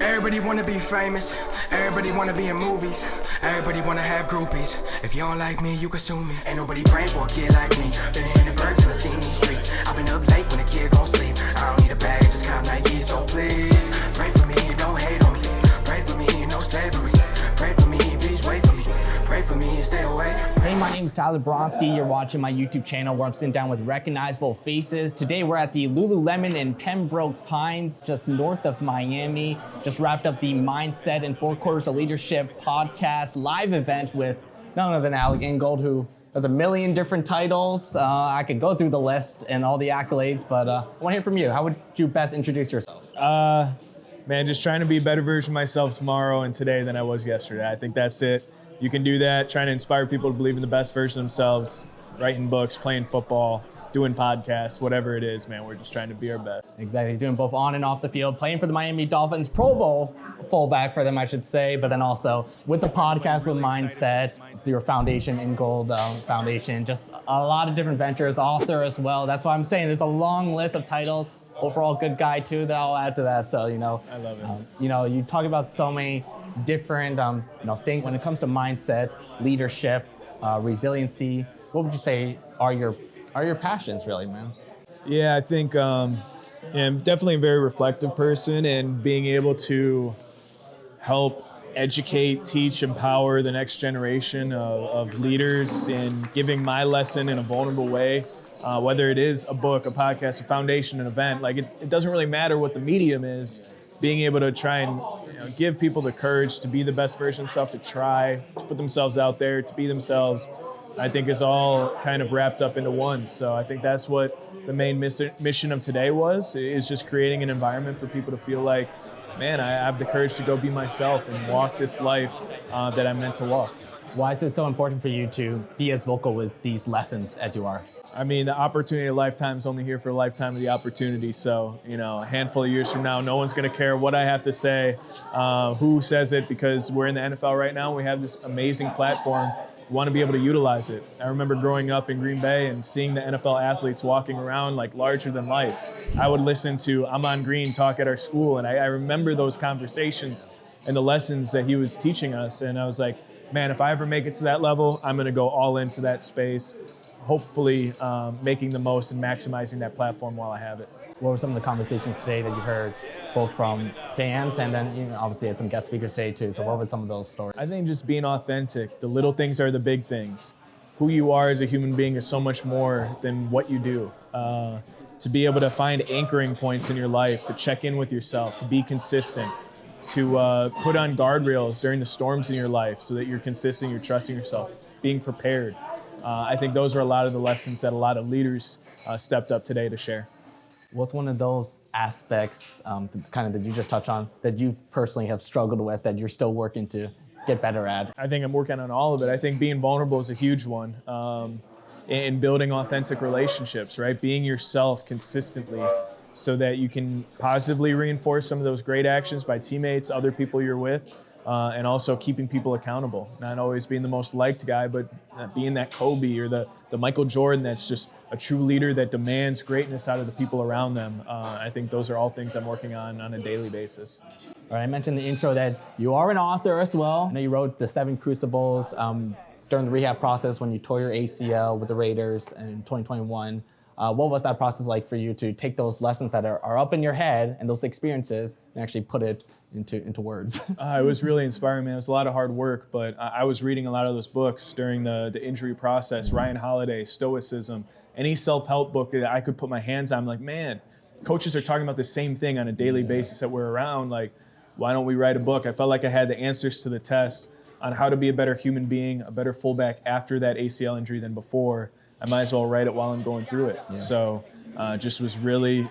Everybody wanna be famous, everybody wanna be in movies, everybody wanna have groupies. If you don't like me, you can sue me. Ain't nobody praying for a kid like me. Been in the burbs and I seen these streets. I've been up late when a kid gon' sleep. I don't need a bag, just cop Nike, so please pray for me and don't hate on me. Pray for me and no slavery. Pray for me, please wait for me. Pray for me and stay away. Hey, my name is Tyler Boronski. You're watching my YouTube channel where I'm sitting down with recognizable faces. Today we're at the Lululemon in Pembroke Pines, just north of Miami. Just wrapped up the Mindset and 4 Quarters of Leadership podcast live event with none other than Alec Ingold, who has a million different titles. I could go through the list and all the accolades, but I want to hear from you. How would you best introduce yourself? Man, just trying to be a better version of myself tomorrow and today than I was yesterday. I think that's it. You can do that, trying to inspire people to believe in the best version of themselves, writing books, playing football, doing podcasts, whatever it is, man. We're just trying to be our best. Exactly. He's doing both on and off the field, playing for the Miami Dolphins, Pro Bowl fullback for them, I should say, but then also with the podcast with Mindset, your foundation, Ingold Foundation, just a lot of different ventures, author as well. That's why I'm saying there's a long list of titles. Overall good guy too, that I'll add to that. So, I love it. You talk about so many different, things when it comes to mindset, leadership, resiliency. What would you say are your passions, really, man? Yeah, I think I'm definitely a very reflective person, and being able to help educate, teach, empower the next generation of leaders, and giving my lesson in a vulnerable way. Whether it is a book, a podcast, a foundation, an event, like it doesn't really matter what the medium is. Being able to try and give people the courage to be the best version of themselves, to try, to put themselves out there, to be themselves, I think is all kind of wrapped up into one. So I think that's what the main mission of today is just creating an environment for people to feel like, man, I have the courage to go be myself and walk this life that I'm meant to walk. Why is it so important for you to be as vocal with these lessons as you are? I mean, the opportunity of a lifetime is only here for a lifetime of the opportunity. So, a handful of years from now, no one's going to care what I have to say, who says it, because we're in the NFL right now. We have this amazing platform. We want to be able to utilize it. I remember growing up in Green Bay and seeing the NFL athletes walking around like larger than life. I would listen to Amon Green talk at our school, and I remember those conversations and the lessons that he was teaching us. And I was like, man, if I ever make it to that level, I'm going to go all into that space, hopefully making the most and maximizing that platform while I have it. What were some of the conversations today that you heard, both from fans and then obviously had some guest speakers today too? So what were some of those stories? I think just being authentic. The little things are the big things. Who you are as a human being is so much more than what you do. To be able to find anchoring points in your life, to check in with yourself, to be consistent, to put on guardrails during the storms in your life so that you're consistent, you're trusting yourself, being prepared. I think those are a lot of the lessons that a lot of leaders stepped up today to share. What's one of those aspects that you just touched on that you personally have struggled with that you're still working to get better at? I think I'm working on all of it. I think being vulnerable is a huge one. In building authentic relationships, right? Being yourself consistently so that you can positively reinforce some of those great actions by teammates, other people you're with, and also keeping people accountable. Not always being the most liked guy, but being that Kobe or the Michael Jordan that's just a true leader that demands greatness out of the people around them. I think those are all things I'm working on a daily basis. All right, I mentioned in the intro that you are an author as well. I know you wrote the Seven Crucibles during the rehab process when you tore your ACL with the Raiders in 2021. What was that process like for you to take those lessons that are up in your head and those experiences and actually put it into words? It was really inspiring, man. It was a lot of hard work, but I was reading a lot of those books during the injury process. Ryan Holiday, Stoicism, any self-help book that I could put my hands on. I'm like, man, coaches are talking about the same thing on a daily basis that we're around. Like, why don't we write a book? I felt like I had the answers to the test on how to be a better human being, a better fullback after that ACL injury than before. I might as well write it while I'm going through it. Yeah. So just was really,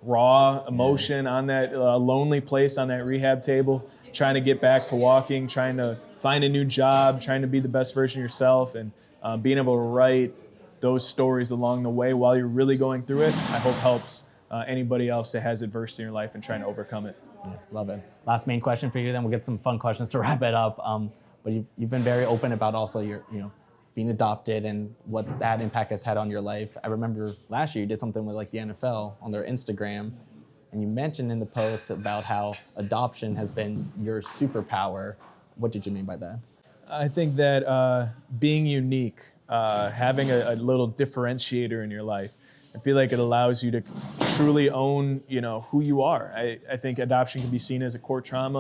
raw emotion on that lonely place on that rehab table, trying to get back to walking, trying to find a new job, trying to be the best version of yourself, and being able to write those stories along the way while you're really going through it, I hope helps anybody else that has adversity in your life and trying to overcome it. Yeah, love it. Last main question for you, then we'll get some fun questions to wrap it up. But you've been very open about also your, being adopted and what that impact has had on your life. I remember last year you did something with like the NFL on their Instagram, And you mentioned in the post about how adoption has been your superpower. What did you mean by that? I think that being unique, having a little differentiator in your life, I feel like it allows you to truly own, who you are. I think adoption can be seen as a core trauma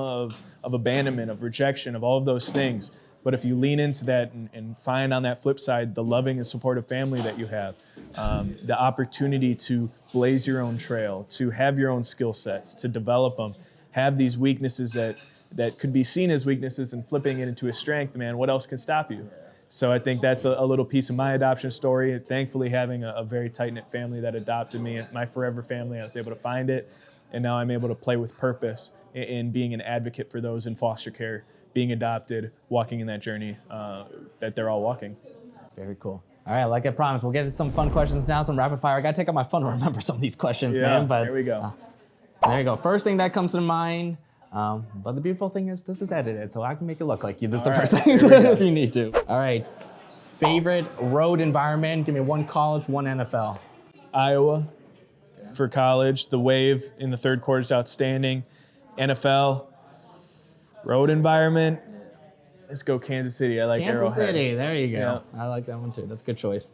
of abandonment, of rejection, of all of those things. But if you lean into that and find on that flip side the loving and supportive family that you have, the opportunity to blaze your own trail, to have your own skill sets, to develop them, have these weaknesses that could be seen as weaknesses and flipping it into a strength, man, what else can stop you? So I think that's a little piece of my adoption story. Thankfully, having a very tight-knit family that adopted me, my forever family, I was able to find it. And now I'm able to play with purpose in being an advocate for those in foster care, being adopted, walking in that journey that they're all walking. Very cool. All right, like I promised, we'll get to some fun questions now, some rapid fire. I gotta take out my phone to remember some of these questions, man. But there we go. There you go. First thing that comes to mind. But the beautiful thing is this is edited, so I can make it look like this is the first thing if you need to. All right. Favorite road environment? Give me one college, one NFL. Iowa for college. The Wave in the third quarter is outstanding. NFL, road environment. Let's go Kansas City. I like Arrowhead. Kansas City. There you go. Yeah. I like that one too. That's a good choice.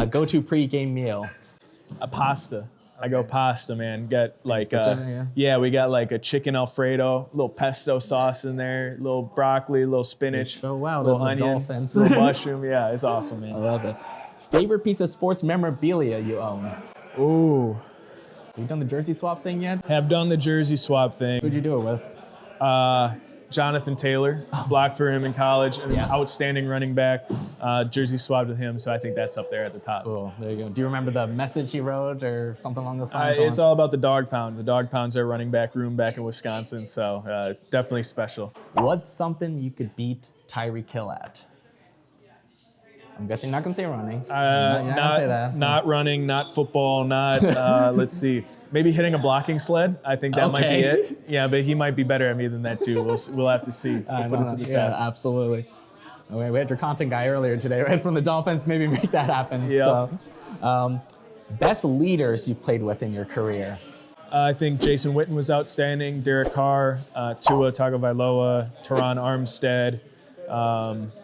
Go-to pregame meal. A pasta. I go pasta, man. Get like, yeah, we got like a chicken Alfredo, a little pesto sauce in there, a little broccoli, a little spinach, oh wow, little the onion, Dolphins. little mushroom. Yeah, it's awesome, man. I love it. Favorite piece of sports memorabilia you own? Ooh. Have you done the jersey swap thing yet? Have done the jersey swap thing. Who'd you do it with? Jonathan Taylor, blocked for him in college, an Yes. outstanding running back. Jersey swapped with him, so I think that's up there at the top. Oh, there you go. Do you remember the message he wrote or something along those lines? It's all about the dog pound. The dog pound's our running back room back in Wisconsin, so it's definitely special. What's something you could beat Tyreek Hill at? I'm guessing you're not gonna say running. Not running, not football, not, let's see, maybe hitting a blocking sled. I think that might be it. Yeah, but he might be better at me than that too. We'll have to see. We'll put it to the test. Yeah, absolutely. Okay, we had your content guy earlier today, right, from the Dolphins. Maybe make that happen. Yeah. So, best leaders you've played with in your career? I think Jason Witten was outstanding. Derek Carr, Tua Tagovailoa, Teron Armstead.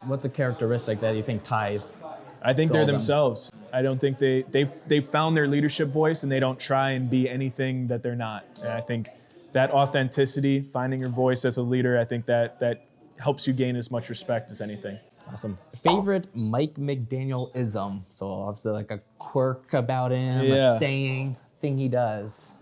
What's a characteristic that you think ties? I think they're Golden. themselves. I don't think they've found their leadership voice and they don't try and be anything that they're not. And I think that authenticity, finding your voice as a leader, I think that helps you gain as much respect as anything. Awesome. Favorite Mike McDaniel-ism? So obviously like a quirk about him, a saying, thing he does.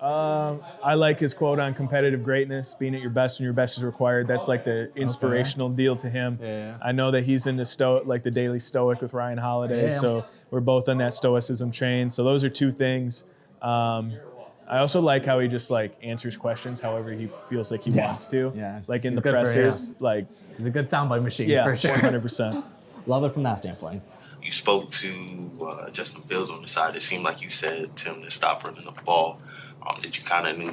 I like his quote on competitive greatness, being at your best when your best is required. That's like the inspirational deal to him. Yeah. I know that he's into the Daily Stoic with Ryan Holiday, so we're both on that stoicism train. So those are two things. I also like how he just answers questions however he feels like he wants to. Yeah. Like in It's the good for pressers, him. He's a good soundbite machine, yeah, for sure. 100%. Love it from that standpoint. You spoke to Justin Fields on the side. It seemed like you said to him to stop running the ball. Did you kind of knew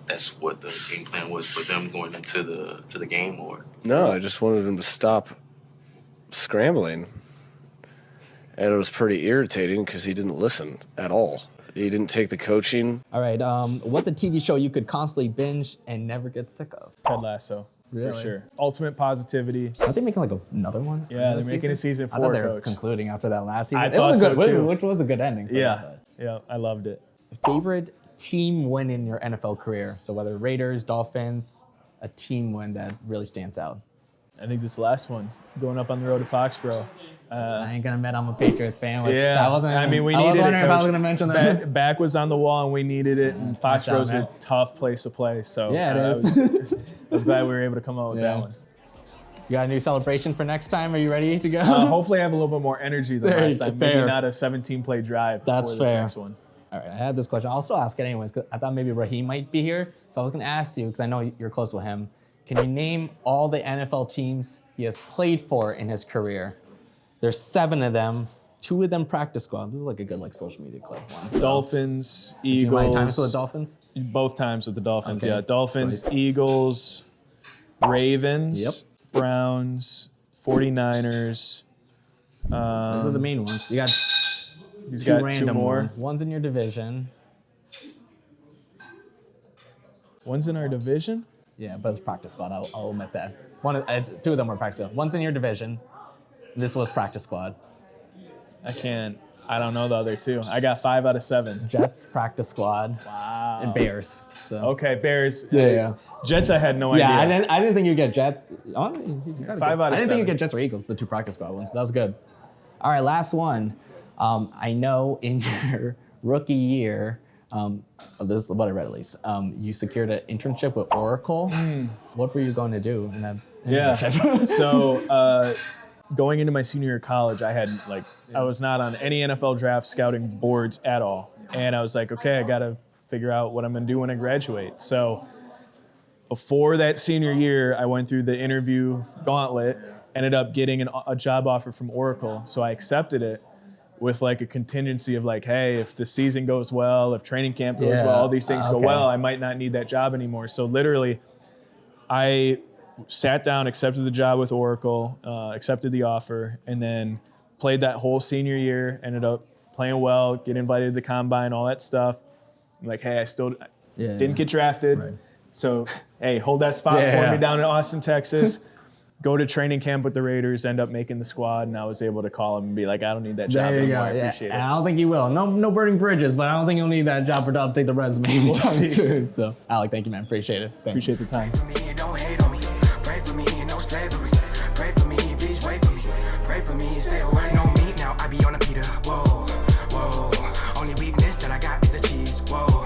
that's what the game plan was for them going into the game, or? No, I just wanted him to stop scrambling. And it was pretty irritating because he didn't listen at all. He didn't take the coaching. All right, what's a TV show you could constantly binge and never get sick of? Ted Lasso, for sure. Ultimate positivity. Are they making another one? Yeah, they're making a season 4, I thought they were Coach. concluding after that last season. I thought so, too. Which was a good ending. For that, Yeah, I loved it. favorite team win in your NFL career? So whether Raiders, Dolphins, a team win that really stands out. I think this last one, going up on the road to Foxborough. I ain't gonna admit I'm a Patriots fan. Which We I was needed wondering it, if I was Coach. gonna mention that. Back was on the wall, and we needed it. And Foxborough's a tough place to play. So Yeah, it I is. was glad we were able to come out with that one. You got a new celebration for next time? Are you ready to go? Hopefully, I have a little bit more energy than There last you go. time. Maybe Fair. not a 17-play drive. That's before this fair. next one. All right, I had this question. I'll still ask it anyways, because I thought maybe Raheem might be here. So I was going to ask you, because I know you're close with him. Can you name all the NFL teams he has played for in his career? There's 7 of them. 2 of them practice squad. This is like a good social media clip one. So, Dolphins, do you Eagles. mind times with the Dolphins? Both times with the Dolphins, Okay. yeah. Dolphins, Right. Eagles, Ravens, Yep. Browns, 49ers. Those are the main ones. You got He's two got random 2 more. ones. One's in your division. One's in our division? Yeah, but it's practice squad. I'll admit that. Two of them were practice squad. One's in your division. This was practice squad. I don't know the other two. I got 5 out of 7. Jets, practice squad. Wow. And Bears. So. Okay, Bears. Yeah. Jets, I had no idea. Yeah, I didn't think you'd get Jets. I 5 out of 7. I didn't think you'd get Jets or Eagles, the 2 practice squad ones. That was good. All right, last one. I know in your rookie year, this is what I read at least, you secured an internship with Oracle. What were you going to do in that internship? So going into my senior year of college, I was not on any NFL draft scouting boards at all. And I was like, okay, I got to figure out what I'm going to do when I graduate. So before that senior year, I went through the interview gauntlet, ended up getting a job offer from Oracle. So I accepted it with like a contingency of like, hey, if the season goes well, if training camp goes well, all these things go well, I might not need that job anymore. So literally, I sat down, accepted the job with Oracle, accepted the offer, and then played that whole senior year, ended up playing well, get invited to the combine, all that stuff. I'm like, hey, I still didn't get drafted. Right. So, hey, hold that spot for me down in Austin, Texas. Go to training camp with the Raiders, end up making the squad, and I was able to call him and be like, I don't need that job anymore. I appreciate it. And I don't think you will. No burning bridges, but I don't think you'll need that job to update the resume anytime soon. So, Alec, thank you, man. Appreciate it. Thanks. Appreciate the time. Pray for me and don't hate on me. Pray for me and no slavery. Pray for me, please wait for me. Pray for me and stay away, no meat. Now I be on a Peter. Whoa, whoa. Only weakness that I got is a cheese. Whoa.